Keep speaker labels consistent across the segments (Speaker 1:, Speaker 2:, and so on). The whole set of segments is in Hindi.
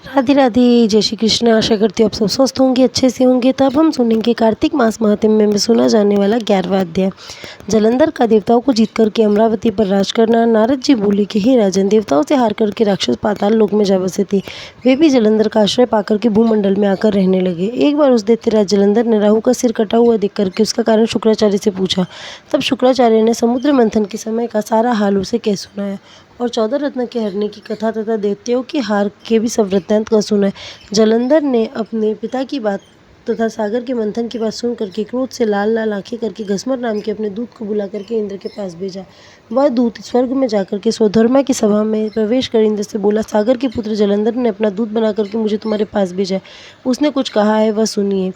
Speaker 1: राधे राधे, जय श्री कृष्ण। आशा करती हूँ आप सब स्वस्थ होंगे, अच्छे से होंगे। तब हम सुनेंगे कार्तिक मास महात्म्य में सुना जाने वाला 11वां अध्याय। जलंधर का देवताओं को जीत करके अमरावती पर राज करना। नारद जी बोले कि हे राजन, देवताओं से हार करके राक्षस पाताल लोक में जा बसे थे। वे भी जलंधर का आश्रय पाकर के भूमंडल में आकर रहने लगे। एक बार उस दैत्यराज जलंधर ने राहु का सिर कटा हुआ देख करके उसका कारण शुक्राचार्य से पूछा। तब शुक्राचार्य ने समुद्र मंथन के समय का सारा हाल उसे कह सुनाया और 14 रत्न के हरने की कथा तथा दैत्यों की हार के भी सब वृत्तांत का सुना। जलंधर ने अपने पिता की बात तथा सागर के मंथन की बात सुन करके क्रोध से लाल लाल आंखें करके घसमर नाम के अपने दूत को बुला करके इंद्र के पास भेजा। वह दूत स्वर्ग में जाकर के स्वधर्मा की सभा में प्रवेश कर इंद्र से बोला, सागर के पुत्र जलंधर ने अपना दूत बना करके मुझे तुम्हारे पास भेजा है। उसने कुछ कहा है, वह सुनिए।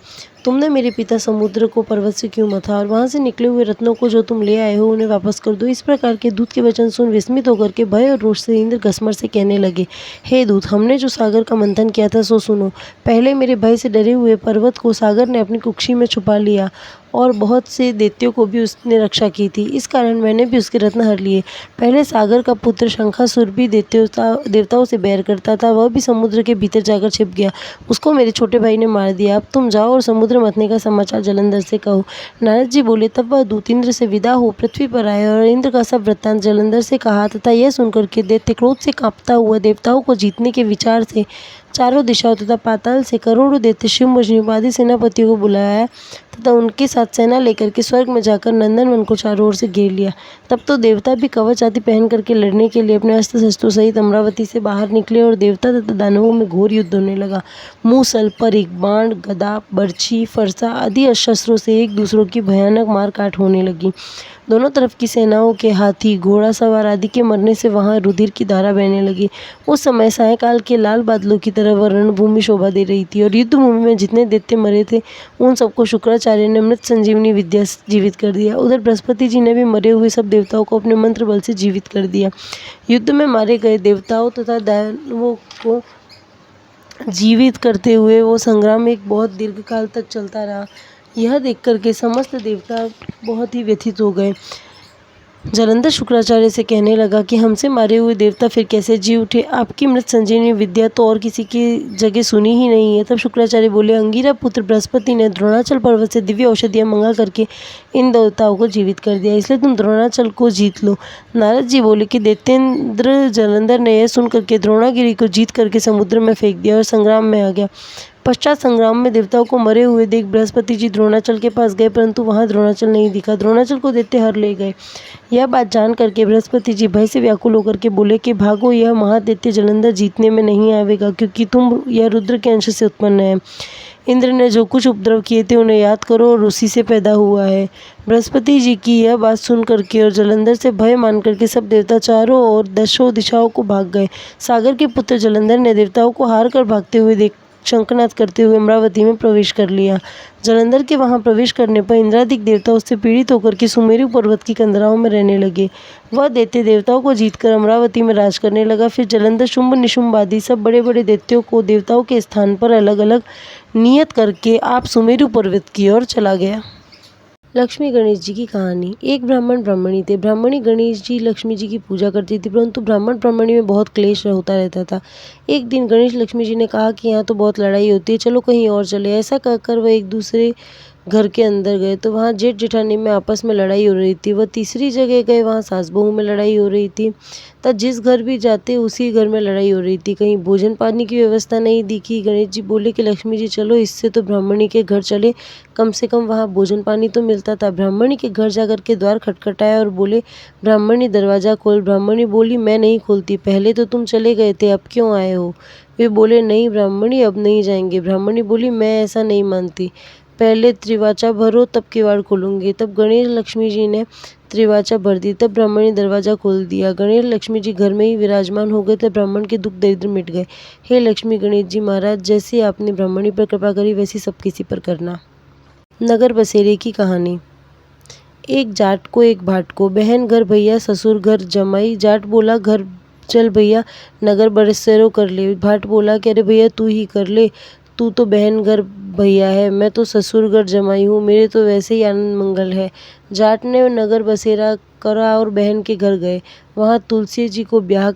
Speaker 1: तुमने मेरे पिता समुद्र को पर्वत से क्यों मथा और वहां से निकले हुए रत्नों को जो तुम ले आए हो उन्हें वापस कर दो। इस प्रकार के दूत के वचन सुन विस्मित होकर के भय और रोष से इंद्र घसमर से कहने लगे, हे दूत, हमने जो सागर का मंथन किया था सो सुनो। पहले मेरे भय से डरे हुए पर्वत को सागर ने अपनी कुक्षी में छुपा लिया और बहुत से दैत्यों को भी उसने रक्षा की थी। इस कारण मैंने भी उसके रत्न हर लिए। पहले सागर का पुत्र शंखासुर भी देवताओं से बैर करता था, वह भी समुद्र के भीतर जाकर छिप गया। उसको मेरे छोटे भाई ने मार दिया। अब तुम जाओ और समुद्र मथने का समाचार जलंधर से कहो। नारद जी बोले। तब वह दूत इंद्र से विदा हो पृथ्वी पर आए और इंद्र का सब वृत्तांत जलंधर से कहा तथा यह सुनकर के दैत्य क्रोध से कांपता हुआ देवताओं को जीतने के विचार से चारों दिशाओं तथा पाताल से करोड़ों दैत्य शिव आदि सेनापतियों को बुलाया तथा उनके साथ सेना लेकर के स्वर्ग में जाकर नंदनवन को चारों ओर से घेर लिया। तब तो देवता भी कवच आदि पहन करके लड़ने के लिए अपने अस्त्र शस्त्रों सहित अमरावती से बाहर निकले और देवता तथा दानवों में घोर युद्ध होने लगा। मूसल, परिघ, बाण, गदा, बर्छी, फरसा आदि शस्त्रों से एक दूसरों की भयानक मार काट होने लगी। दोनों तरफ की सेनाओं के हाथी, घोड़ा सवार आदि के मरने से वहां रुधिर की धारा बहने लगी। उस समय सायंकाल के लाल बादलों की तरह वह रणभूमि शोभा दे रही थी और युद्ध भूमि में जितने दैत्य मरे थे उन सबको शुक्राचार्य ने मृत संजीवनी विद्या से जीवित कर दिया। उधर बृहस्पति जी ने भी मरे हुए सब देवताओं को अपने मंत्र बल से जीवित कर दिया। युद्ध में मारे गए देवताओं तथा दानवों को जीवित करते हुए वो संग्राम एक बहुत दीर्घ काल तक चलता रहा। यह देख करके समस्त देवता बहुत ही व्यथित हो गए। जलंधर शुक्राचार्य से कहने लगा कि हमसे मारे हुए देवता फिर कैसे जी उठे। आपकी मृत संजीवनी विद्या तो और किसी की जगह सुनी ही नहीं है। तब शुक्राचार्य बोले, अंगिरा पुत्र बृहस्पति ने द्रोणाचल पर्वत से दिव्य औषधियां मंगा करके इन देवताओं को जीवित कर दिया, इसलिए तुम द्रोणाचल को जीत लो। नारद जी बोले कि दैत्येंद्र जलंधर ने यह सुन करके द्रोणागिरी को जीत करके समुद्र में फेंक दिया और संग्राम में आ गया। पश्चात संग्राम में देवताओं को मरे हुए देख बृहस्पति जी द्रोणाचल के पास गए, परंतु वहां द्रोणाचल नहीं दिखा। द्रोणाचल को दैत्य हर ले गए। यह बात जान करके बृहस्पति जी भय से व्याकुल होकर के बोले कि भागो, यह महादैत्य जलंधर जीतने में नहीं आवेगा, क्योंकि तुम यह रुद्र के अंश से उत्पन्न है। इंद्र ने जो कुछ उपद्रव किए थे उन्हें याद करो और उसी से पैदा हुआ है। बृहस्पति जी की यह बात सुन करके और जलंधर से भय मान करके सब देवता चारों ओर दशों दिशाओं को भाग गए। सागर के पुत्र जलंधर ने देवताओं को हार कर भागते हुए देख शंखनाद करते हुए अमरावती में प्रवेश कर लिया। जलंधर के वहां प्रवेश करने पर इंद्रादिक देवता उससे पीड़ित होकर के सुमेरु पर्वत की कंदराओं में रहने लगे। वह दैत्य देवताओं को जीतकर अमरावती में राज करने लगा। फिर जलंधर शुंभ निशुंभ आदि सब बड़े बड़े दैत्यों को देवताओं के स्थान पर अलग अलग नियत करके आप सुमेरु पर्वत की ओर चला गया। लक्ष्मी गणेश जी की कहानी। एक ब्राह्मण ब्राह्मणी थे। ब्राह्मणी गणेश जी लक्ष्मी जी की पूजा करती थी, परंतु ब्राह्मण ब्राह्मणी में बहुत क्लेश होता रहता था। एक दिन गणेश लक्ष्मी जी ने कहा कि यहाँ तो बहुत लड़ाई होती है, चलो कहीं और चले। ऐसा कहकर वह एक दूसरे घर के अंदर गए तो वहाँ जेठ जेठानी में आपस में लड़ाई हो रही थी। वह तीसरी जगह गए, वहाँ सास बहू में लड़ाई हो रही थी। तब जिस घर भी जाते उसी घर में लड़ाई हो रही थी। कहीं भोजन पानी की व्यवस्था नहीं दिखी। गणेश जी बोले कि लक्ष्मी जी चलो, इससे तो ब्राह्मणी के घर चले, कम से कम वहाँ भोजन पानी तो मिलता था। ब्राह्मणी के घर जाकर के द्वार खटखटाया और बोले, ब्राह्मणी दरवाज़ा खोल। ब्राह्मणी बोली, मैं नहीं खोलती, पहले तो तुम चले गए थे, अब क्यों आए हो? वे बोले, नहीं ब्राह्मणी, अब नहीं जाएंगे। ब्राह्मणी बोली, मैं ऐसा नहीं मानती, पहले त्रिवाचा भरो तब किवाड़ खोलूंगी। तब गणेश लक्ष्मी जी ने त्रिवाचा भर दी। तब ब्राह्मणी दरवाजा खोल दिया। गणेश लक्ष्मी जी घर में ही विराजमान हो गए। तब ब्राह्मण के दुख दरिद्र मिट गए। हे लक्ष्मी गणेश जी महाराज, जैसे आपने ब्राह्मणी पर कृपा करी वैसी सब किसी पर करना। नगर बसेरे की कहानी। एक जाट को एक भाट को, बहन घर भैया, ससुर घर जमाई। जाट बोला, घर चल भैया, नगर बसेरो कर ले। भाट बोला कि अरे भैया तू ही कर ले, तू तो बहन घर भैया है, मैं तो ससुरगढ़ जमाई हूँ, मेरे तो वैसे ही आनंद मंगल है। जाट ने नगर बसेरा करा और बहन के घर गए। वहाँ तुलसी जी को ब्याह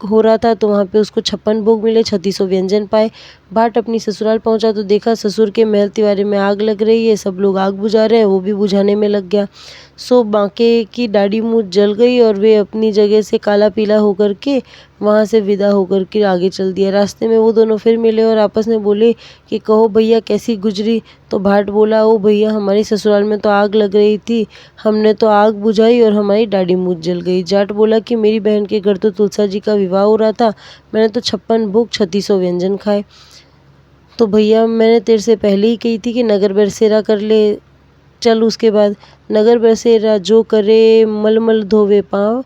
Speaker 1: हो रहा था तो वहाँ पे उसको 56 भोग मिले, 3600 व्यंजन पाए। भाट अपनी ससुराल पहुंचा तो देखा ससुर के महल तिवारी में आग लग रही है, सब लोग आग बुझा रहे हैं, वो भी बुझाने में लग गया। सो बांके की दाढ़ी मूछ जल गई और वे अपनी जगह से काला पीला होकर के वहाँ से विदा होकर के आगे चल दिया। रास्ते में वो दोनों फिर मिले और आपस में बोले कि कहो भैया कैसी गुजरी। तो भाट बोला, ओ भैया हमारी ससुराल में तो आग लग रही थी, हमने तो आग बुझाई और हमारी दाढ़ी मूछ जल गई। जाट बोला कि मेरी बहन के घर तो तुलसा जी का विवाह हो रहा था, मैंने तो 56 भोग 3600 व्यंजन खाए। तो भैया मैंने तेरे से पहले ही कही थी कि नगर बसेरा कर ले। चल उसके बाद नगर बसेरा जो करे मलमल धोवे पाँव,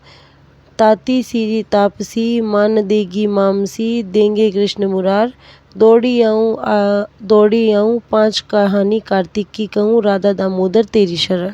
Speaker 1: ताती सी तापसी मान देगी मामसी, देंगे कृष्ण मुरार। दौड़ी आऊँ 5 कहानी कार्तिक की कहूँ, राधा दामोदर तेरी शरण।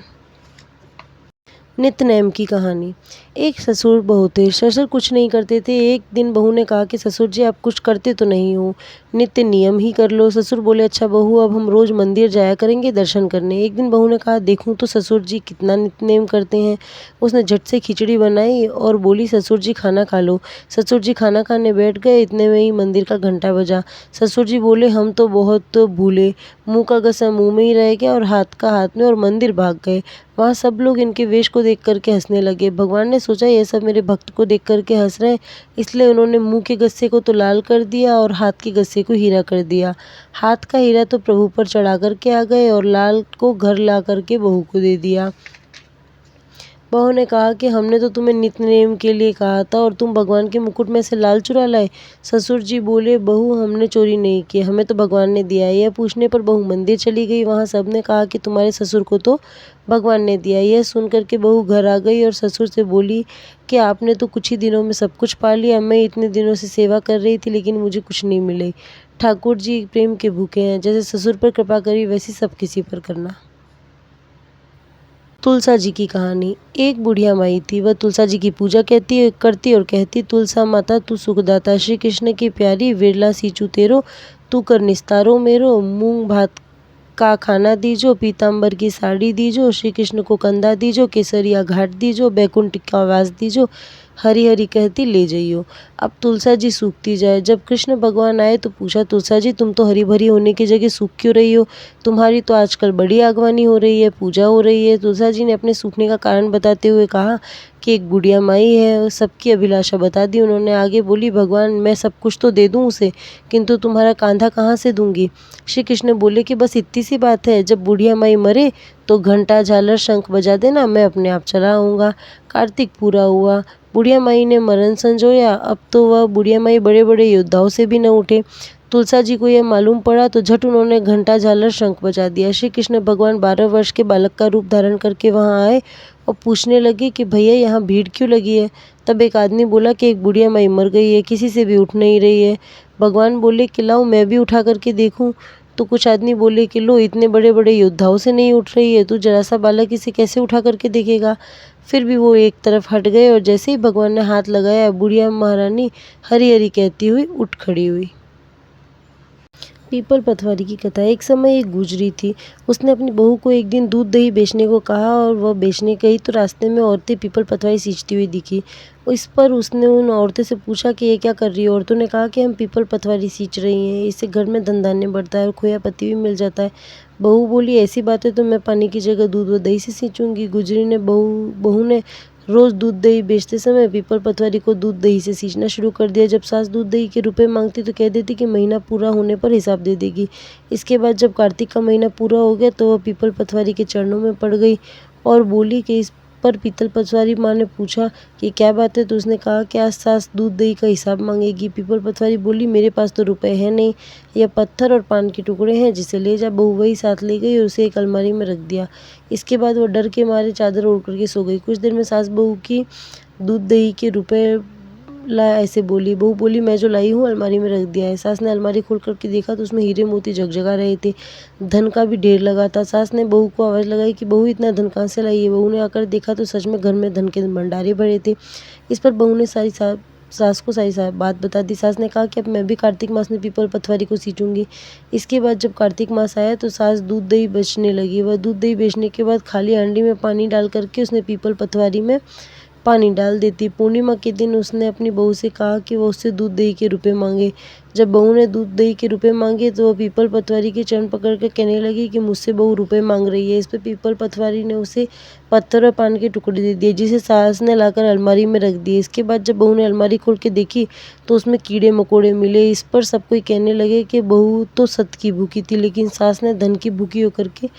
Speaker 1: नित्यनेम की कहानी। एक ससुर बहू थे। ससुर कुछ नहीं करते थे। एक दिन बहू ने कहा कि ससुर जी आप कुछ करते तो नहीं हो, नित्य नियम ही कर लो। ससुर बोले अच्छा बहू अब हम रोज मंदिर जाया करेंगे दर्शन करने। एक दिन बहू ने कहा देखूं तो ससुर जी कितना नित्य नेम करते हैं। उसने झट से खिचड़ी बनाई और बोली ससुर जी खाना खा लो। ससुर जी खाना खाने बैठ गए, इतने में ही मंदिर का घंटा बजा। ससुर जी बोले हम तो बहुत भूले, मुँह का गसा मुँह में ही रह गया और हाथ का हाथ में, और मंदिर भाग गए। वहाँ सब लोग इनके वेश को देख करके हंसने लगे। भगवान ने सोचा ये सब मेरे भक्त को देख करके हंस रहे हैं, इसलिए उन्होंने मुंह के गस्से को तो लाल कर दिया और हाथ के गस्से को हीरा कर दिया। हाथ का हीरा तो प्रभु पर चढ़ा करके आ गए और लाल को घर ला करके बहू को दे दिया। बहू ने कहा कि हमने तो तुम्हें नित्य नेम के लिए कहा था और तुम भगवान के मुकुट में से लाल चुरा लाए। ससुर जी बोले बहू हमने चोरी नहीं की, हमें तो भगवान ने दिया है। यह पूछने पर बहू मंदिर चली गई। वहाँ सब ने कहा कि तुम्हारे ससुर को तो भगवान ने दिया। यह सुन करके बहू घर आ गई और ससुर से बोली कि आपने तो कुछ ही दिनों में सब कुछ पा लिया, मैं इतने दिनों से सेवा कर रही थी लेकिन मुझे कुछ नहीं मिले। ठाकुर जी प्रेम के भूखे हैं, जैसे ससुर पर कृपा करी वैसी सब किसी पर करना। तुलसा जी की कहानी। एक बुढ़िया माई थी, वह तुलसा जी की पूजा करती और कहती तुलसा माता तू सुखदाता, श्री कृष्ण की प्यारी विरला सींचू तेरो, तू कर निस्तारो मेरो, मूंग भात का खाना दीजो, पीताम्बर की साड़ी दीजो, श्री कृष्ण को कंधा दीजो, केसरिया घाट दीजो, बैकुंठ का वास दीजो, हरी हरी कहती ले जाइयो। अब तुलसा जी सूखती जाए। जब कृष्ण भगवान आए तो पूछा तुलसा जी तुम तो हरी भरी होने की जगह सूख क्यों रही हो, तुम्हारी तो आजकल बड़ी आगवानी हो रही है, पूजा हो रही है। तुलसा जी ने अपने सूखने का कारण बताते हुए कहा कि एक बुढ़िया माई है, सबकी अभिलाषा बता दी उन्होंने। आगे बोली भगवान मैं सब कुछ तो दे दूँ उसे, किंतु तुम्हारा कांधा कहाँ से दूंगी। श्री कृष्ण बोले कि बस इतनी सी बात है, जब बुढ़िया माई मरे तो घंटा झालर शंख बजा देना, मैं अपने आप चला आऊँगा। कार्तिक पूरा हुआ। बुढ़िया माई ने मरण संजोया। अब तो वह बुढ़िया माई बड़े बड़े योद्धाओं से भी न उठे। तुलसा जी को यह मालूम पड़ा तो झट उन्होंने घंटा झालर शंख बजा दिया। श्री कृष्ण भगवान 12 वर्ष के बालक का रूप धारण करके वहाँ आए और पूछने लगे कि भैया यहाँ भीड़ क्यों लगी है। तब एक आदमी बोला कि एक बुढ़िया माई मर गई है, किसी से भी उठ नहीं रही है। भगवान बोले कि लाओ मैं भी उठा करके देखूं। तो कुछ आदमी बोले कि लो इतने बड़े बड़े योद्धाओं से नहीं उठ रही है, तू जरा सा बालक इसे कैसे उठा करके देखेगा। फिर भी वो एक तरफ हट गए और जैसे ही भगवान ने हाथ लगाया बुढ़िया महारानी हरी हरी कहती हुई उठ खड़ी हुई। पीपल पतवारी की कथा। एक समय एक गुजरी थी, उसने अपनी बहू को एक दिन दूध दही बेचने को कहा और वह बेचने गई तो रास्ते में औरतें पीपल पतवारी सींचती हुई दिखी। इस पर उसने उन औरतों से पूछा कि ये क्या कर रही है। औरतों ने कहा कि हम पीपल पतवारी सींच रही हैं, इससे घर में धन धान्य बढ़ता है और खोया पत्ती भी मिल जाता है। बहू बोली ऐसी बात है तो मैं पानी की जगह दूध व दही से सींचूंगी। गुजरी ने बहू ने रोज दूध दही बेचते समय पीपल पतवारी को दूध दही से सींचना शुरू कर दिया। जब सास दूध दही के रुपए मांगती तो कह देती कि महीना पूरा होने पर हिसाब दे देगी। इसके बाद जब कार्तिक का महीना पूरा हो गया तो वह पीपल पतवारी के चरणों में पड़ गई और बोली कि इस पर पीपल पतवारी माँ ने पूछा कि क्या बात है, तो उसने कहा कि आज सास दूध दही का हिसाब मांगेगी। पीपल पतवारी बोली मेरे पास तो रुपए हैं नहीं, यह पत्थर और पान के टुकड़े हैं, जिसे ले जा। बहू वही साथ ले गई और उसे एक अलमारी में रख दिया। इसके बाद वह डर के मारे चादर ओढ़ करके सो गई। कुछ देर में सास बहू की दूध दही के रुपए ला ऐसे बोली। बहू बोली मैं जो लाई हूँ अलमारी में रख दिया है। सास ने अलमारी खोल करके देखा तो उसमें हीरे मोती जगजगा रहे थे, धन का भी ढेर लगा था। सास ने बहू को आवाज़ लगाई कि बहू इतना धन कहाँ से लाई है। बहू ने आकर देखा तो सच में घर में धन के भंडारे भरे थे। इस पर बहू ने सास को सारी बात बता दी। सास ने कहा कि अब मैं भी कार्तिक मास में पीपल पटवारी को सींचूंगी। इसके बाद जब कार्तिक मास आया तो सास दूध दही बेचने लगी। वह दूध दही बेचने के बाद खाली हांडी में पानी डाल करके उसने पीपल पटवारी में पानी डाल देती। पूर्णिमा के दिन उसने अपनी बहू से कहा कि वह उससे दूध दही के रुपए मांगे। जब बहू ने दूध दही के रुपए मांगे तो वह पीपल पटवारी के चरण पकड़ कर कहने लगी कि मुझसे बहू रुपए मांग रही है। इस पर पीपल पटवारी ने उसे पत्थर और पान के टुकड़े दे दिए, जिसे सास ने लाकर अलमारी में रख दिए। इसके बाद जब बहू ने अलमारी खोल के देखी तो उसमें कीड़े मकोड़े मिले। इस पर सब कोई कहने लगे कि बहू तो सत की भूखी थी, लेकिन सास ने धन की भूखी होकर के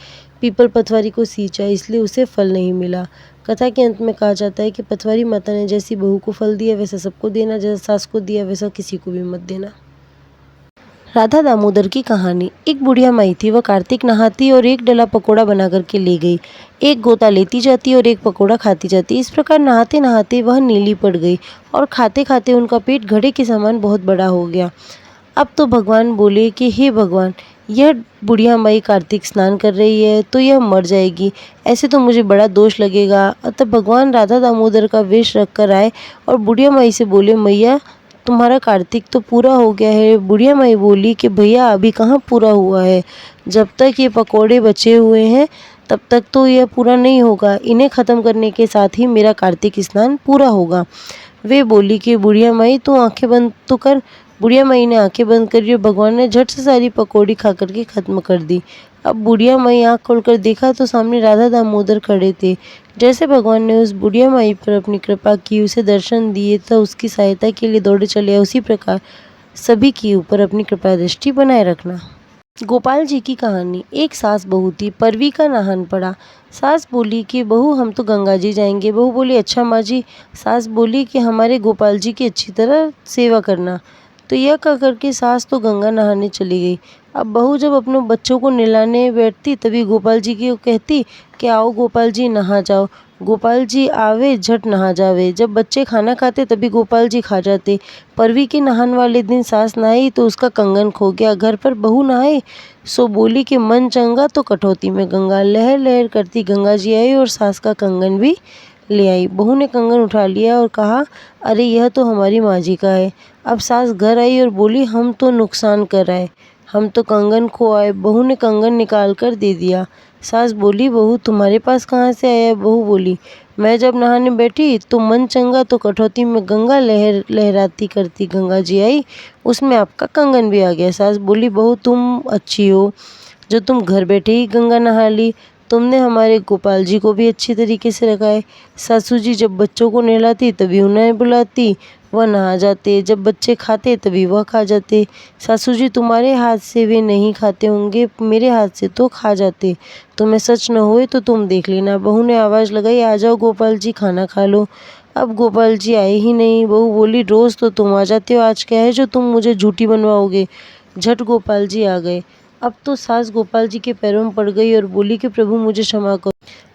Speaker 1: पीपल पटवारी को सींचा, इसलिए उसे फल नहीं मिला। कथा के अंत में कहा जाता है कि पटवारी माता ने जैसी बहू को फल दिया वैसा सबको देना, जैसा सास को दिया वैसा किसी को भी मत देना। राधा दामोदर की कहानी। एक बुढ़िया माई थी, वह कार्तिक नहाती और एक डला पकोड़ा बना करके ले गई। एक गोता लेती जाती और एक पकोड़ा खाती जाती। इस प्रकार नहाते नहाते वह नीली पड़ गई और खाते खाते उनका पेट घड़े के समान बहुत बड़ा हो गया। अब तो भगवान बोले कि हे भगवान, यह बुढ़िया माई कार्तिक स्नान कर रही है तो यह मर जाएगी, ऐसे तो मुझे बड़ा दोष लगेगा। तब भगवान राधा दामोदर का वेश रख कर आए और बुढ़िया माई से बोले, मैया तुम्हारा कार्तिक तो पूरा हो गया है। बुढ़िया माई बोली कि भैया अभी कहाँ पूरा हुआ है, जब तक ये पकोड़े बचे हुए हैं तब तक तो यह पूरा नहीं होगा। इन्हें ख़त्म करने के साथ ही मेरा कार्तिक स्नान पूरा होगा। वे बोली कि बुढ़िया माई तू आंखें बंद तो कर। बुढ़िया माई ने आंखें बंद करी और भगवान ने झट से सारी पकौड़ी खा करके ख़त्म कर दी। अब बुढ़िया माई आँख खोलकर देखा तो सामने राधा दामोदर खड़े थे। जैसे भगवान ने उस बुढ़िया माई पर अपनी कृपा की, उसे दर्शन दिए तो उसकी सहायता के लिए दौड़े चले आए, उसी प्रकार सभी के ऊपर अपनी कृपा दृष्टि बनाए रखना। गोपाल जी की कहानी। एक सास बहू थी, परवी का नाहन पड़ा। सास बोली कि बहू हम तो गंगा जी जाएंगे। बहू बोली अच्छा माँ जी। सास बोली कि हमारे गोपाल जी की अच्छी तरह सेवा करना। तो यह कह करके सास तो गंगा नहाने चली गई। अब बहू जब अपने बच्चों को नहलाने बैठती तभी गोपाल जी को कहती कि आओ गोपाल जी नहा जाओ। गोपाल जी आवे झट नहा जावे। जब बच्चे खाना खाते तभी गोपाल जी खा जाते। परवी के नहान वाले दिन सास नहाई तो उसका कंगन खो गया। घर पर बहू नहाए सो बोली कि मन चंगा तो कटौती में गंगा। लहर लहर करती गंगा जी आई और सास का कंगन भी ले आई। बहू ने कंगन उठा लिया और कहा अरे यह तो हमारी माँ जी का है। अब सास घर आई और बोली हम तो नुकसान कर आए, हम तो कंगन खो आए। बहू ने कंगन निकाल कर दे दिया। सास बोली बहू तुम्हारे पास कहाँ से आया? बहू बोली मैं जब नहाने बैठी तो मन चंगा तो कटौती में गंगा लहर लहराती करती गंगा जी आई, उसमें आपका कंगन भी आ गया। सास बोली बहू तुम अच्छी हो जो तुम घर बैठे ही गंगा नहा ली, तुमने हमारे गोपाल जी को भी अच्छी तरीके से रखा है। सासू जी जब बच्चों को नहलाती तभी उन्हें बुलाती, वह नहा जाते। जब बच्चे खाते तभी वह खा जाते। सासू जी तुम्हारे हाथ से वे नहीं खाते होंगे, मेरे हाथ से तो खा जाते। तुम्हें सच न होए तो तुम देख लेना। बहू ने आवाज़ लगाई आ जाओ गोपाल जी खाना खा लो। अब गोपाल जी आए ही नहीं। बहू बोली रोज़ तो तुम आ जाते हो, आज क्या है जो तुम मुझे झूठी बनवाओगे? झट गोपाल जी आ गए। अब तो सास गोपाल जी के पैरों में पड़ गई और बोली कि प्रभु मुझे क्षमा करो।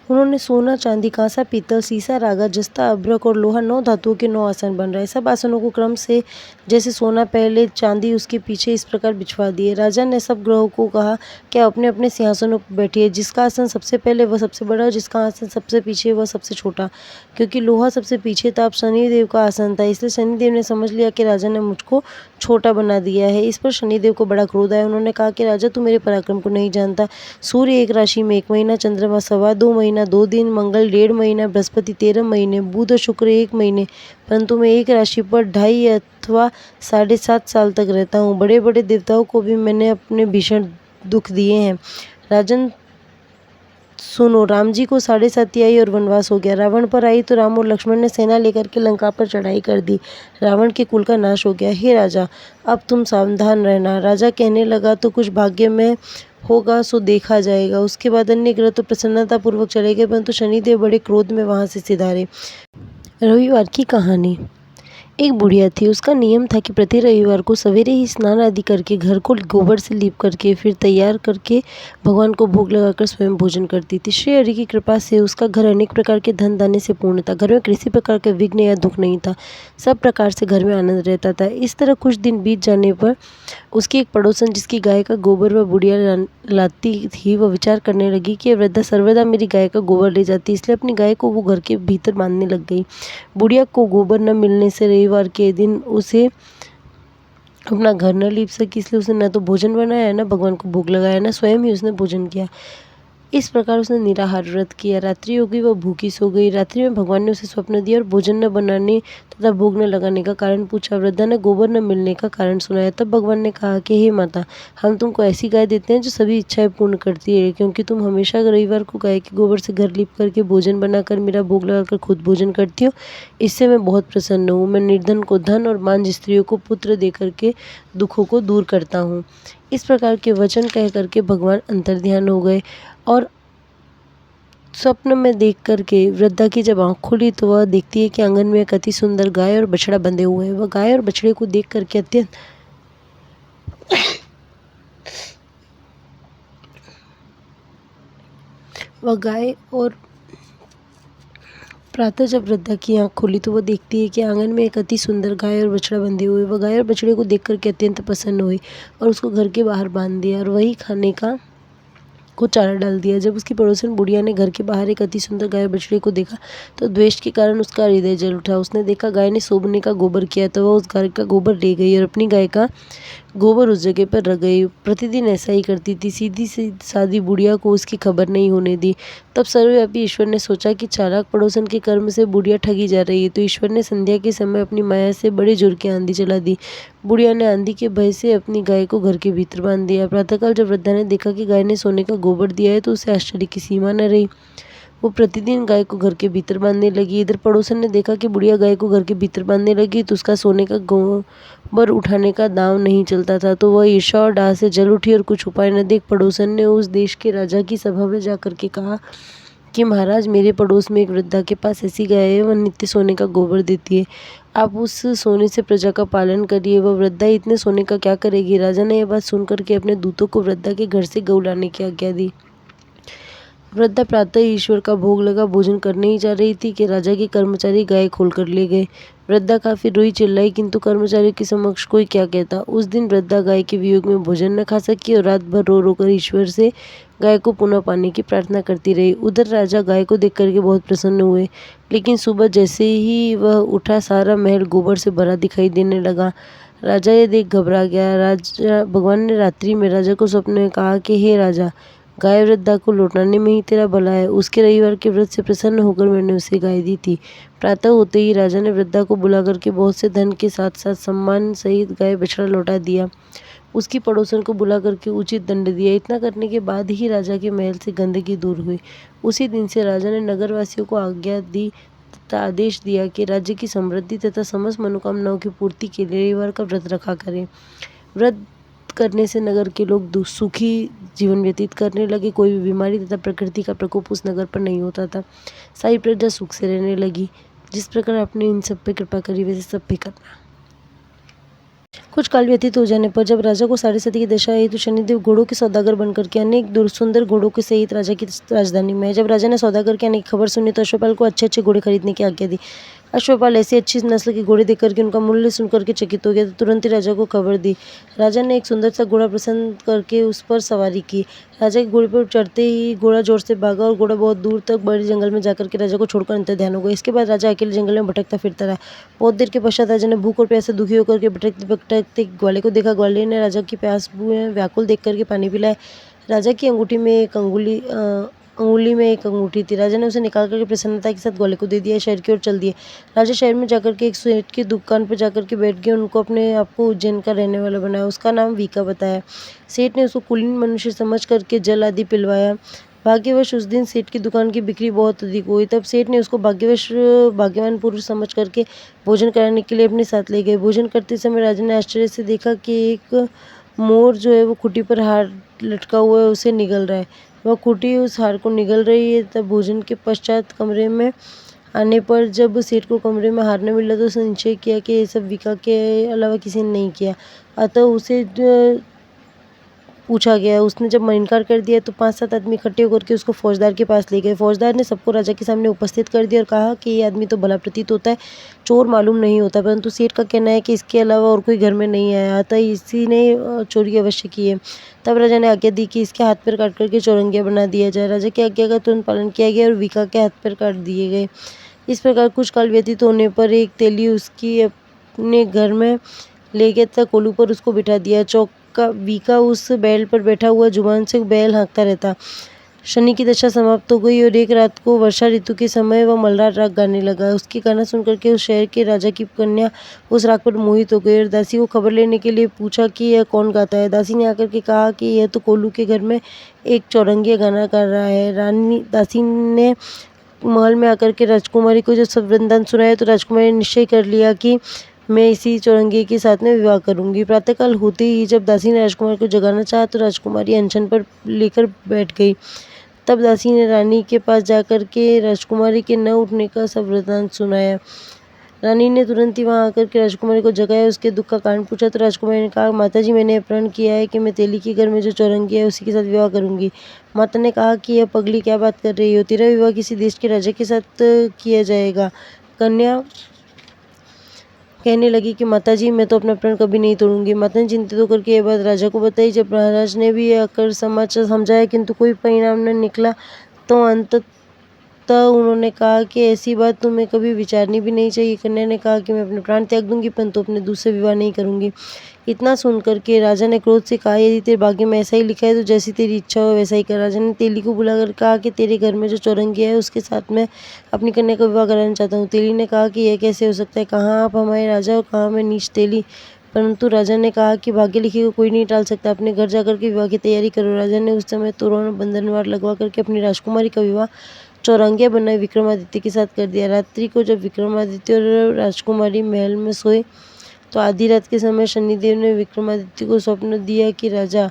Speaker 1: उन्होंने सोना, चांदी, कांसा, पीतल, सीसा, रागा, जस्ता, अभ्रक और लोहा 9 धातुओं के 9 आसन बन रहे। सब आसनों को क्रम से जैसे सोना पहले, चांदी उसके पीछे, इस प्रकार बिछवा दिए। राजा ने सब ग्रहों को कहा कि अपने अपने सिंहासनों पर बैठिए। जिसका आसन सबसे पहले वह सबसे बड़ा, जिसका आसन सबसे पीछे वह सबसे छोटा। क्योंकि लोहा सबसे पीछे था, अब शनिदेव का आसन था, इसलिए शनिदेव ने समझ लिया कि राजा ने मुझको छोटा बना दिया है। इस पर शनिदेव को बड़ा क्रोध आया। उन्होंने कहा कि राजा तू मेरे पराक्रम को नहीं जानता। सूर्य एक राशि में 1 महीना, चंद्रमा 2.25 महीना 2 दिन, मंगल 1.5 महीना, बृहस्पति 13 महीने, बुध और शुक्र 1 महीने, परंतु मैं एक राशि पर 2.5 अथवा 7.5 साल तक रहता हूँ। बड़े बड़े देवताओं को भी मैंने अपने भीषण दुख दिए हैं। राजन सुनो, राम जी को 7.5 आई और वनवास हो गया। रावण पर आई तो राम और लक्ष्मण ने सेना लेकर के लंका पर चढ़ाई कर दी। रावण के कुल का नाश हो गया। हे राजा अब तुम सावधान रहना। राजा कहने लगा तो कुछ भाग्य में होगा सो देखा जाएगा। उसके बाद अन्य ग्रह तो प्रसन्नतापूर्वक चले गए, परंतु शनिदेव बड़े क्रोध में वहां से सिधारे। रविवार की कहानी। एक बुढ़िया थी, उसका नियम था कि प्रति रविवार को सवेरे ही स्नान आदि करके घर को गोबर से लीप करके फिर तैयार करके भगवान को भोग लगाकर स्वयं भोजन करती थी। श्री हरि की कृपा से उसका घर अनेक प्रकार के धन दाने से पूर्ण था। घर में किसी प्रकार का विघ्न या दुख नहीं था, सब प्रकार से घर में आनंद रहता था। इस तरह कुछ दिन बीत जाने पर उसकी एक पड़ोसन जिसकी गाय का गोबर वह बुढ़िया लाती थी, वह विचार करने लगी कि यह वृद्धा सर्वदा मेरी गाय का गोबर ले जाती, इसलिए अपनी गाय को वो घर के भीतर बांधने लग गई। बुढ़िया को गोबर न मिलने से रविवार के दिन उसे अपना घर न लीप सकी, इसलिए उसने न तो भोजन बनाया, न भगवान को भोग लगाया, न स्वयं ही उसने भोजन किया। इस प्रकार उसने निराहार व्रत किया। रात्रि हो गई, वह भूखी सो गई। रात्रि में भगवान ने उसे स्वप्न दिया और भोजन न बनाने तथा भोग न लगाने का कारण पूछा। वृद्धा ने गोबर न मिलने का कारण सुनाया। तब भगवान ने कहा कि हे माता, हम तुमको ऐसी गाय देते हैं जो सभी इच्छाएं पूर्ण करती है, क्योंकि तुम हमेशा रविवार को गाय के गोबर से घर लीप करके भोजन बनाकर मेरा भोग लगाकर खुद भोजन करती हो। इससे मैं बहुत प्रसन्न हूँ। मैं निर्धन को धन और मांझ स्त्रियों को पुत्र दे करके दुखों को दूर करता हूँ। इस प्रकार के वचन कह करके भगवान अंतर्ध्यान हो गए और स्वप्न में देख करके वृद्धा की जब आँख खुली तो वह देखती है कि आंगन में एक अति सुंदर गाय और बछड़ा बंधे हुए हैं। वह गाय और बछड़े को देख करके अत्यंत वह गाय और प्रातः जब वृद्धा की आँख खुली तो वह देखती है कि आंगन में एक अति सुंदर गाय और बछड़ा बंधे हुए। वह गाय और बछड़े को देख करके अत्यंत प्रसन्न हुई और उसको घर के बाहर बांध दिया और वही खाने को चारा डाल दिया। जब उसकी पड़ोसन बुढ़िया ने घर के बाहर एक अति सुंदर गाय बछड़े को देखा तो द्वेष के कारण उसका हृदय जल उठा। उसने देखा गाय ने सोबने का गोबर किया तो वह उस गाय का गोबर ले गई और अपनी गाय का गोबर उस जगह पर रख गई। प्रतिदिन ऐसा ही करती थी। सीधी सी सादी बुढ़िया को उसकी खबर नहीं होने दी। तब सर्वव्यापी ईश्वर ने सोचा कि चालाक पड़ोसन के कर्म से बुढ़िया ठगी जा रही है, तो ईश्वर ने संध्या के समय अपनी माया से बड़े जोर की आंधी चला दी। बुढ़िया ने आंधी के भय से अपनी गाय को घर के भीतर बांध दिया। प्रातःकाल जब वृद्धा ने देखा कि गाय ने सोने का गोबर दिया है तो उसे आश्चर्य की सीमा न रही। वो प्रतिदिन गाय को घर के भीतर बांधने लगी। इधर पड़ोसन ने देखा कि बुढ़िया गाय को घर के भीतर बांधने लगी तो उसका सोने का गोबर उठाने का दांव नहीं चलता था, तो वह ईर्ष्या और डाह से जल उठी और कुछ उपाय न देख पड़ोसन ने उस देश के राजा की सभा में जाकर के कहा कि महाराज, मेरे पड़ोस में एक वृद्धा के पास ऐसी गाय है, वह नित्य सोने का गोबर देती है। आप उस सोने से प्रजा का पालन करिए। वह वृद्धा इतने सोने का क्या करेगी। राजा ने यह बात सुनकर के अपने दूतों को वृद्धा के घर से गऊ लाने की आज्ञा दी। वृद्धा प्रातः ईश्वर का भोग लगा भोजन करने ही जा रही थी कि राजा के कर्मचारी गाय खोलकर ले गए। वृद्धा काफी रोई चिल्लाई, किंतु कर्मचारियों के समक्ष कोई क्या कहता। उस दिन वृद्धा गाय के वियोग में भोजन न खा सकी और रात भर रो रो कर ईश्वर से गाय को पुनः पाने की प्रार्थना करती रही। उधर राजा गाय को देख करके बहुत प्रसन्न हुए, लेकिन सुबह जैसे ही वह उठा सारा महल गोबर से भरा दिखाई देने लगा। राजा ये देख घबरा गया। राजा भगवान ने रात्रि में राजा को स्वप्न में कहा कि हे राजा, गाय वृद्धा को लौटाने में ही तेरा भला है। उसके रविवार के व्रत से प्रसन्न होकर मैंने उसे गाय दी थी। प्रातः होते ही राजा ने वृद्धा को बुला करके बहुत से धन के साथ साथ सम्मान सहित गाय बछड़ा लौटा दिया। उसकी पड़ोसन को बुला करके उचित दंड दिया। इतना करने के बाद ही राजा के महल से गंदगी दूर हुई। उसी दिन से राजा ने नगरवासियों को आज्ञा दी तथा आदेश दिया कि राज्य की समृद्धि तथा समस्त मनोकामनाओं की पूर्ति के लिए रविवार का व्रत रखा करें। व्रत करने से नगर के लोग सुखी जीवन व्यतीत करने लगे। कोई भी बीमारी तथा प्रकृति का प्रकोप उस नगर पर नहीं होता था। सारी प्रजा सुख से रहने लगी। जिस प्रकार आपने इन सब पे कृपा करी वैसे सब पे करना। कुछ काल व्यतीत हो जाने पर जब राजा को 7.5 की दशा आई तो शनिदेव घोड़ों के सौदागर बनकर के अनेक सुंदर घोड़ों के सहित राजा की राजधानी में। जब राजा ने सौदागर के आने की खबर सुनी तो अश्वपाल को अच्छे अच्छे घोड़े खरीदने की आज्ञा दी। अश्वपाल ऐसी अच्छी नस्ल के घोड़े देख करके उनका मूल्य सुनकर के चकित हो गया तो तुरंत ही राजा को खबर दी। राजा ने एक सुंदर सा घोड़ा पसंद करके उस पर सवारी की। राजा के घोड़े पर चढ़ते ही घोड़ा जोर से भागा और घोड़ा बहुत दूर तक बड़े जंगल में जाकर के राजा को छोड़कर अंतर्ध्यान हो गया। इसके बाद राजा अकेले जंगल में भटकता फिरता रहा। बहुत देर के पश्चात राजा ने भूख और प्यास से दुखी होकर के भटकते भटकते ग्वाले को देखा। ग्वाले ने राजा की प्यास व्याकुल देख करके पानी पिलाया। राजा की अंगूठी में एक अंगुली में एक अंगूठी थी। राजा ने उसे निकाल करके प्रसन्नता के साथ ग्वाले को दे दिया। शहर की ओर चल दिए। राजा शहर में जाकर के एक सेठ की दुकान पर जाकर के बैठ गए। उनको अपने आप को उज्जैन का रहने वाला बनाया। उसका नाम वीका बताया। सेठ ने उसको कुलीन मनुष्य समझ करके जल आदि पिलवाया। भाग्यवश उस दिन सेठ की दुकान की बिक्री बहुत अधिक हुई। तब सेठ ने उसको भाग्यवान पुरुष समझ करके भोजन कराने के लिए अपने साथ ले गए। भोजन करते समय राजा ने आश्चर्य से देखा कि एक मोर जो है वो खूंटी पर हार लटका हुआ है, उसे निगल रहा है। वह खूंटी उस हार को निगल रही है। तब भोजन के पश्चात कमरे में आने पर जब सेठ को कमरे में हार न मिला तो उसने निश्चय किया कि ये सब वीका के अलावा किसी ने नहीं किया। अतः उसे पूछा गया। उसने जब इनकार कर दिया तो 5-7 आदमी इकट्ठे होकर के उसको फौजदार के पास ले गए। फौजदार ने सबको राजा के सामने उपस्थित कर दिया और कहा कि ये आदमी तो भला प्रतीत होता है, चोर मालूम नहीं होता, परंतु सेठ का कहना है कि इसके अलावा और कोई घर में नहीं आया, अतः इसी ने चोरी अवश्य की है। तब राजा ने आज्ञा दी कि इसके हाथ पैर काट करके चौरंगिया बना दिया जाए। राजा की आज्ञा का तुरंत पालन किया गया और वीका के हाथ पैर काट दिए गए। इस प्रकार कुछ काल व्यतीत होने पर एक तेली उसकी अपने घर में ले गया तथा कोलू पर उसको बिठा दिया। वीका उस बैल पर बैठा हुआ जुबान से बैल हाँकता रहता। शनि की दशा समाप्त हो गई और एक रात को वर्षा ऋतु के समय वह मल्हार राग गाने लगा। उसके गाना सुनकर के उस शहर के राजा की कन्या उस राग पर मोहित हो गई और दासी को खबर लेने के लिए पूछा कि यह कौन गाता है। दासी ने आकर के कहा कि यह तो कोलू के घर में एक चौरंगिया गाना गा रहा है। दासी ने महल में आकर के राजकुमारी को जब सब वृंदावन सुनाया तो राजकुमारी ने निश्चय कर लिया कि मैं इसी चौरंगी के साथ में विवाह करूंगी। प्रातःकाल होते ही जब दासी ने राजकुमारी को जगाना चाहा तो राजकुमारी अनशन पर लेकर बैठ गई। तब दासी ने रानी के पास जाकर के राजकुमारी के न उठने का सब वृत्तांत सुनाया। रानी ने तुरंत ही वहां आकर के राजकुमारी को जगाया, उसके दुख का कारण पूछा तो राजकुमारी ने कहा, माताजी मैंने प्रण किया है कि मैं तेली के घर में जो चौरंगी है उसी के साथ विवाह करूंगी। माता ने कहा कि यह पगली क्या बात कर रही हो, तेरा विवाह किसी देश के राजा के साथ किया जाएगा। कन्या कहने लगी कि माताजी मैं तो अपना प्रण कभी नहीं तोड़ूंगी। माता ने चिंतित होकर के यह बात राजा को बताई। जब महाराज ने भी आकर समाचार समझाया किंतु कोई परिणाम न निकला तो अंततः उन्होंने कहा कि ऐसी बात तुम्हें कभी विचारनी भी नहीं चाहिए। कन्या ने कहा कि मैं अपने प्राण त्याग दूंगी परंतु अपने दूसरे विवाह नहीं करूंगी। इतना सुनकर के राजा ने क्रोध से कहा, यदि तेरे भाग्य में ऐसा ही लिखा है तो जैसी तेरी इच्छा हो वैसा ही कर। राजा ने तेली को बुलाकर कहा कि तेरे घर में जो चौरंगिया है उसके साथ मैं अपनी कन्या का विवाह कराना चाहता हूँ। तेली ने कहा कि यह कैसे हो सकता है, कहाँ आप हमारे राजा और कहाँ मैं नीच तेली। परंतु राजा ने कहा कि भाग्य लिखी को कोई नहीं टाल सकता, अपने घर जाकर के विवाह की तैयारी करो। राजा ने उस समय तोरण और बंधनवार लगवा करके अपनी राजकुमारी का विवाह चौरंगिया बनाए विक्रमादित्य के साथ कर दिया। रात्रि को जब विक्रमादित्य और राजकुमारी महल में सोए तो आधी रात के समय शनिदेव ने विक्रमादित्य को स्वप्न दिया कि राजा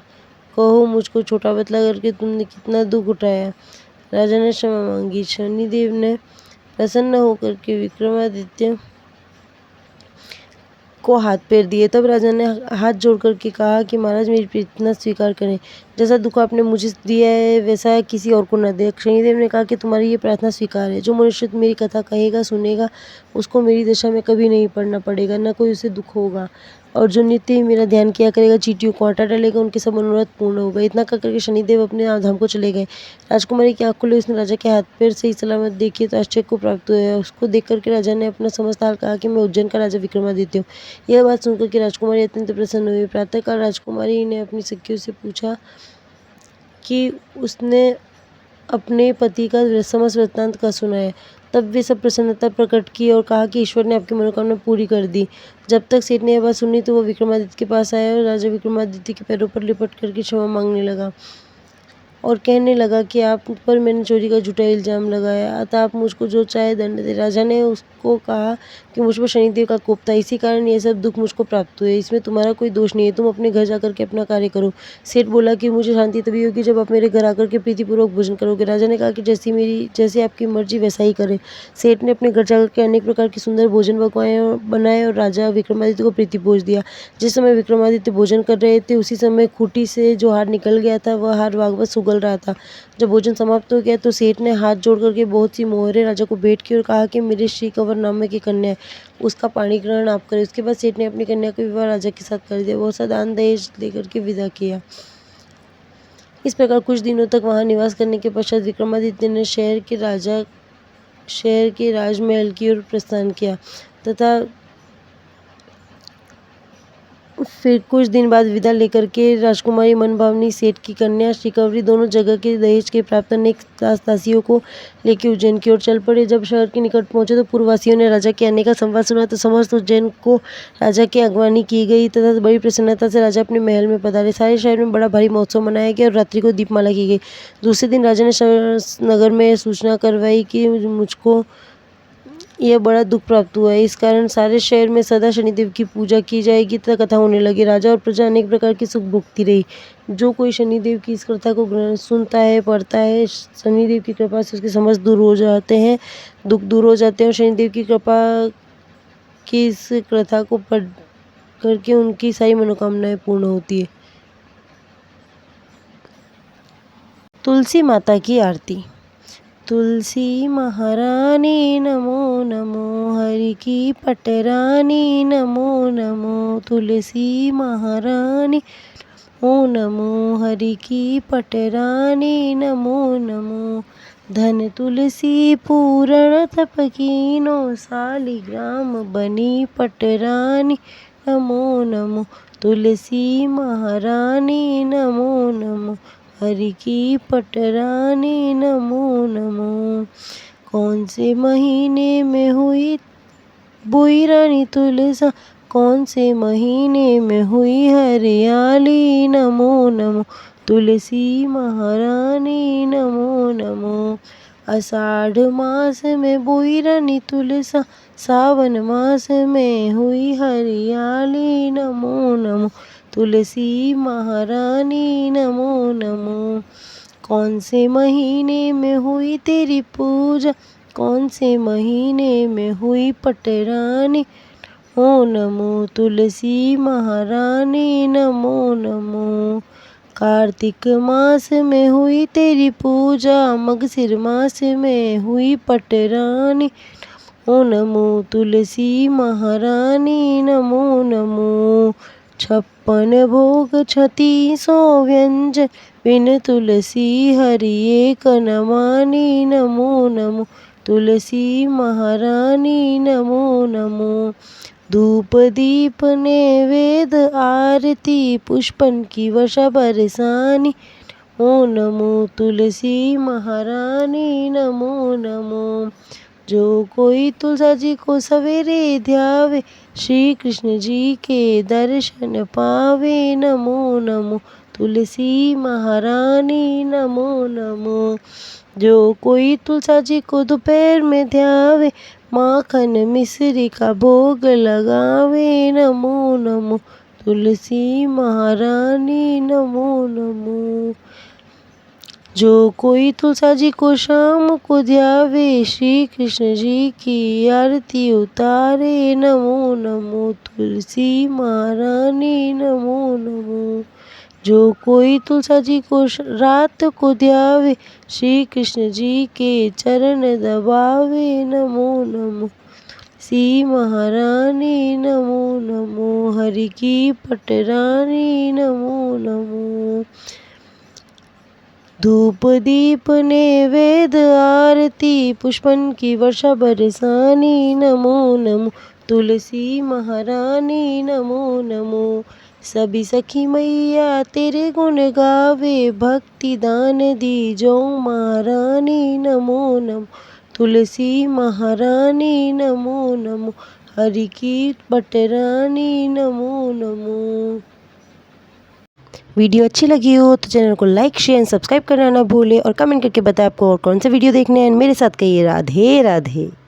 Speaker 1: कहो मुझको छोटा पतला करके तुमने कितना दुख उठाया। राजा ने क्षमा मांगी। शनिदेव ने प्रसन्न होकर के विक्रमादित्य को हाथ पैर दिए। तब राजा ने हाथ जोड़ करके कहा कि महाराज मेरी प्रार्थना स्वीकार करें, जैसा दुख आपने मुझे दिया है वैसा किसी और को न दे। शनिदेव ने कहा कि तुम्हारी ये प्रार्थना स्वीकार है। जो मनुष्य मेरी कथा कहेगा सुनेगा उसको मेरी दशा में कभी नहीं पड़ना पड़ेगा, न कोई उसे दुख होगा, और जो नित्य ही मेरा ध्यान किया करेगा चींटियों को आटा डालेगा उनके सब मनोरथ पूर्ण होगा। इतना कर करके शनिदेव अपने धाम को चले गए। राजकुमारी की आँख खुली, उसने राजा के हाथ पैर सही सलामत देखे तो आश्चर्य को प्राप्त हुआ। उसको देख करके राजा ने अपना समस्त हाल कहा कि मैं उज्जैन का राजा विक्रमादित्य हूँ। यह बात सुनकर के राजकुमारी अत्यंत प्रसन्न हुई। प्रातःकाल राजकुमारी ने अपनी सखियों से पूछा कि उसने अपने पति का समस्त वृत्तांत का सुना है। तब वे सब प्रसन्नता प्रकट की और कहा कि ईश्वर ने आपकी मनोकामना पूरी कर दी। जब तक सेठ ने यह बात सुनी तो वो विक्रमादित्य के पास आया और राजा विक्रमादित्य के पैरों पर लिपट करके क्षमा मांगने लगा और कहने लगा कि आप पर मैंने चोरी का झूठा इल्जाम लगाया, अतः आप मुझको जो चाहे दंड दे। राजा ने उसको कहा कि मुझ पर शनिदेव का कोप था, इसी कारण ये सब दुख मुझको प्राप्त हुए। इसमें तुम्हारा कोई दोष नहीं है, तुम अपने घर जाकर के अपना कार्य करो। सेठ बोला कि मुझे शांति तभी होगी जब आप मेरे घर आकर के प्रीतिपूर्वक भोजन करोगे। राजा ने कहा कि जैसी आपकी मर्जी वैसा ही करे। सेठ ने अपने घर जाकर के अनेक प्रकार के सुंदर भोजन बनाए और राजा विक्रमादित्य को प्रीतिभोज दिया। जिस समय विक्रमादित्य भोजन कर रहे थे उसी समय खूंटी से जो हार निकल गया था वह हार वागवत उगल रहा था। जब भोजन समाप्त हो गया तो सेठ ने हाथ जोड़ करके बहुत सी मोहरें राजा को भेंट की और कहा कि मेरे श्री कंवर नाम की कन्या है, उसका पाणी ग्रहण आप करें। उसके बाद सेठ ने अपनी कन्या का विवाह राजा के साथ कर दिया। बहुत सा दान दहेज लेकर के विदा किया। इस प्रकार कुछ दिनों तक वहां निवास करने के पश्चात विक्रमादित्य ने शहर के राजमहल की ओर प्रस्थान किया तथा फिर कुछ दिन बाद विदा लेकर के राजकुमारी मनभावनी सेठ की कन्या श्रीकंवरी दोनों जगह के दहेज के प्राप्त अनेक दास दासियों को लेकर उज्जैन की ओर चल पड़े। जब शहर के निकट पहुंचे तो पूर्ववासियों ने राजा के आने का संवाद सुना तो समस्त उज्जैन को राजा की अगवानी की गई तथा बड़ी प्रसन्नता से राजा अपने महल में पधारे। सारे शहर में बड़ा भारी महोत्सव मनाया गया और रात्रि को दीपमाला की गई। दूसरे दिन राजा ने नगर में सूचना करवाई कि मुझको यह बड़ा दुख प्राप्त हुआ है, इस कारण सारे शहर में सदा शनिदेव की पूजा की जाएगी तथा कथा होने लगी। राजा और प्रजा अनेक प्रकार की सुख भोगती रही। जो कोई शनिदेव की इस कथा को सुनता है पढ़ता है, शनिदेव की कृपा से उसके समस्त दूर हो जाते हैं, दुख दूर हो जाते हैं और शनिदेव की कृपा की इस कथा को पढ़ करके उनकी सारी मनोकामनाएं पूर्ण होती है। तुलसी माता की आरती। तुलसी महारानी नमो नमो, हरि की पटरानी नमो नमो। तुलसी महारानी नमो नमो, हरि की पटरानी नमो नमो। धन तुलसी पूरण तप कीनो, सालिग्राम बनी पटरानी नमो नमो। तुलसी महारानी नमो नमो, हरि की पटरानी नमो नमो। कौन से महीने में हुई बोई रानी तुलसा, कौन से महीने में हुई हरियाली नमो नमो। तुलसी महारानी नमो नमो। आषाढ़ मास में बोई रानी तुलसा, सावन मास में हुई हरियाली नमो नमो। तुलसी महारानी नमो नमो। कौन से महीने में हुई तेरी पूजा, कौन से महीने में हुई पटरानी नमो नमो। तुलसी महारानी नमो नमो। कार्तिक मास में हुई तेरी पूजा, मगसिर मास में हुई पटरानी नमो नमो। तुलसी महारानी नमो नमो। 56 भोग 36 व्यंजन, बिन तुलसी हरि एक न मानी नमो नमो। तुलसी महारानी नमो नमो। धूप दीप नैवेद्य आरती, पुष्पन की वर्षा बरसानी नमो नमो। तुलसी महारानी नमो नमो। जो कोई तुलसा जी को सवेरे ध्यावे, श्री कृष्ण जी के दर्शन पावे नमो नमो। तुलसी महारानी नमो नमो। जो कोई तुलसा जी को दोपहर में ध्यावे, माखन मिश्री का भोग लगावे नमो नमो। तुलसी महारानी नमो नमो। जो कोई तुलसा जी को शाम को ध्यावे, श्री कृष्ण जी की आरती उतारे नमो नमो। तुलसी महारानी नमो नमो। जो कोई तुलसा जी को रात को ध्यावे, श्री कृष्ण जी के चरण दबावे नमो नमो। तुलसी महारानी नमो नमो, हरि की पटरानी नमो नमो। धूप दीप नैवेद्य आरती, पुष्पन की वर्षा बरसानी नमो नमो। तुलसी महारानी नमो नमो। सभी सखी मैया तेरे गुण गावे, भक्ति दान दी जो महारानी नमो नमो। तुलसी महारानी नमो नमो, हरि की पटरानी नमो नमो। वीडियो अच्छी लगी हो तो चैनल को लाइक शेयर एंड सब्सक्राइब करना ना भूले और कमेंट करके बताएं आपको और कौन से वीडियो देखने हैं। मेरे साथ कहिए राधे राधे।